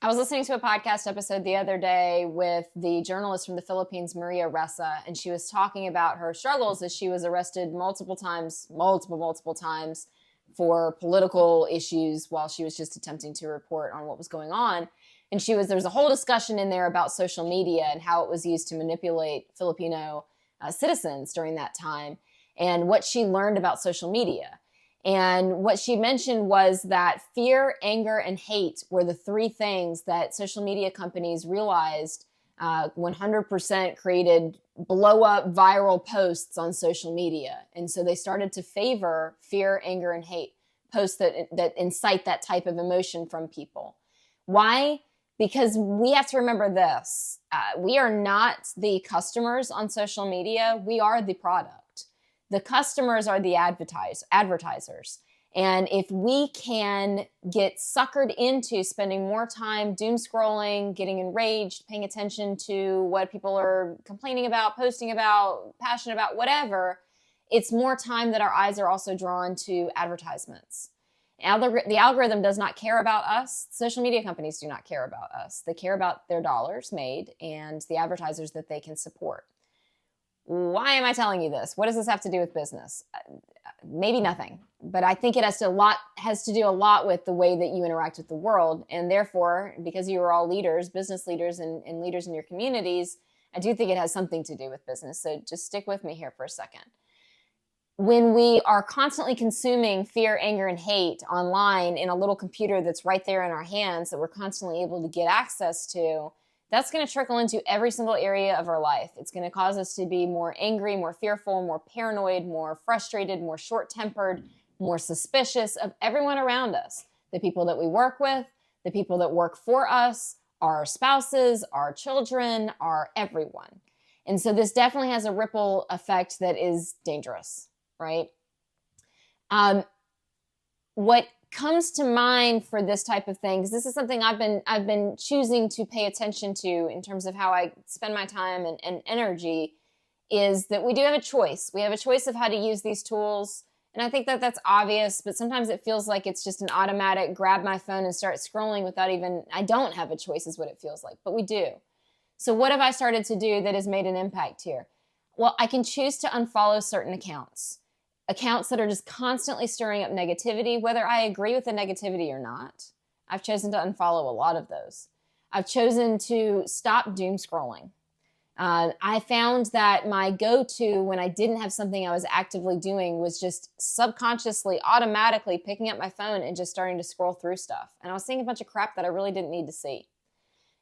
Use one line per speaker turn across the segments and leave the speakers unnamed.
I was listening to a podcast episode the other day with the journalist from the Philippines, Maria Ressa, and she was talking about her struggles as she was arrested multiple times for political issues while she was just attempting to report on what was going on. And there's a whole discussion in there about social media and how it was used to manipulate Filipino citizens during that time and what she learned about social media. And what she mentioned was that fear, anger, and hate were the three things that social media companies realized 100% created blow up viral posts on social media. And so they started to favor fear, anger, and hate, posts that incite that type of emotion from people. Why? Because we have to remember this. We are not the customers on social media. We are the product. The customers are the advertisers. And if we can get suckered into spending more time doom scrolling, getting enraged, paying attention to what people are complaining about, posting about, passionate about, whatever, it's more time that our eyes are also drawn to advertisements. The algorithm does not care about us. Social media companies do not care about us. They care about their dollars made and the advertisers that they can support. Why am I telling you this? What does this have to do with business? Maybe nothing, but I think it has to do a lot with the way that you interact with the world. And therefore, because you are all leaders, business leaders and leaders in your communities, I do think it has something to do with business. So just stick with me here for a second. When we are constantly consuming fear, anger, and hate online in a little computer that's right there in our hands that we're constantly able to get access to, that's going to trickle into every single area of our life. It's going to cause us to be more angry, more fearful, more paranoid, more frustrated, more short-tempered, more suspicious of everyone around us. The people that we work with, the people that work for us, our spouses, our children, our everyone. And so this definitely has a ripple effect that is dangerous, right? What comes to mind for this type of thing, because this is something I've been choosing to pay attention to in terms of how I spend my time and energy, is that we do have a choice. We have a choice of how to use these tools. And I think that that's obvious, but sometimes it feels like it's just an automatic grab my phone and start scrolling without I don't have a choice is what it feels like, but we do. So what have I started to do that has made an impact here? Well, I can choose to unfollow certain accounts that are just constantly stirring up negativity, whether I agree with the negativity or not. I've chosen to unfollow a lot of those. I've chosen to stop doom scrolling. I found that my go-to when I didn't have something I was actively doing was just subconsciously, automatically picking up my phone and just starting to scroll through stuff. And I was seeing a bunch of crap that I really didn't need to see.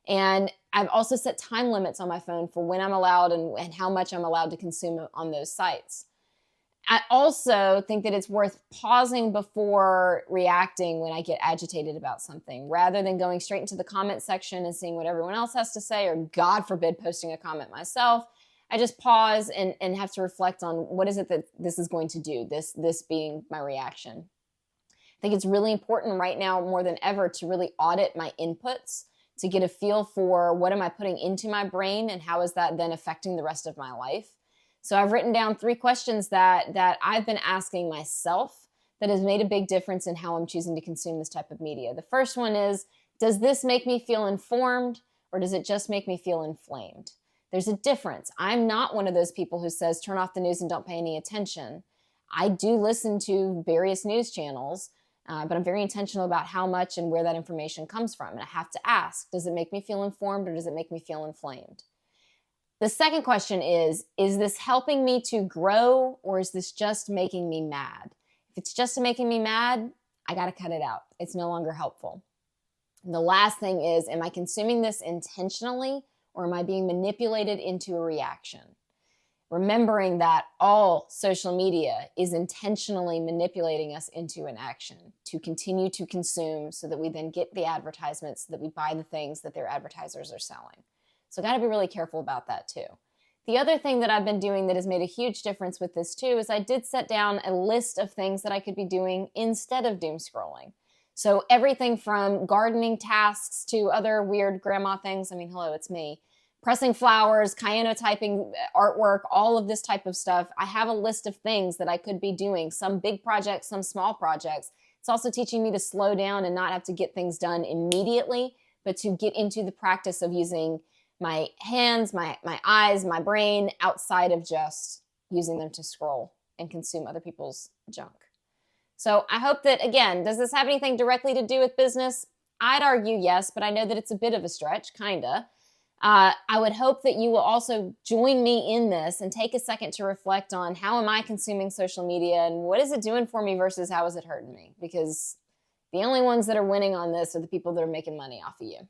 And I've also set time limits on my phone for when I'm allowed and how much I'm allowed to consume on those sites. I also think that it's worth pausing before reacting when I get agitated about something, rather than going straight into the comment section and seeing what everyone else has to say, or God forbid, posting a comment myself. I just pause and have to reflect on what is it that this is going to do, this being my reaction. I think it's really important right now more than ever to really audit my inputs, to get a feel for what am I putting into my brain and how is that then affecting the rest of my life. So I've written down 3 questions that I've been asking myself that has made a big difference in how I'm choosing to consume this type of media. The first one is, does this make me feel informed, or does it just make me feel inflamed? There's a difference. I'm not one of those people who says turn off the news and don't pay any attention. I do listen to various news channels, but I'm very intentional about how much and where that information comes from. And I have to ask, does it make me feel informed, or does it make me feel inflamed? The second question is this helping me to grow, or is this just making me mad? If it's just making me mad, I got to cut it out. It's no longer helpful. And the last thing is, am I consuming this intentionally, or am I being manipulated into a reaction? Remembering that all social media is intentionally manipulating us into an action to continue to consume so that we then get the advertisements, so that we buy the things that their advertisers are selling. So got to be really careful about that too. The other thing that I've been doing that has made a huge difference with this too is I did set down a list of things that I could be doing instead of doom scrolling. So everything from gardening tasks to other weird grandma things. I mean, hello, it's me. Pressing flowers, cyanotyping artwork, all of this type of stuff. I have a list of things that I could be doing, some big projects, some small projects. It's also teaching me to slow down and not have to get things done immediately, but to get into the practice of using my hands, my eyes, my brain outside of just using them to scroll and consume other people's junk. So I hope that, again, does this have anything directly to do with business? I'd argue yes, but I know that it's a bit of a stretch, kinda. I would hope that you will also join me in this and take a second to reflect on how am I consuming social media and what is it doing for me versus how is it hurting me? Because the only ones that are winning on this are the people that are making money off of you.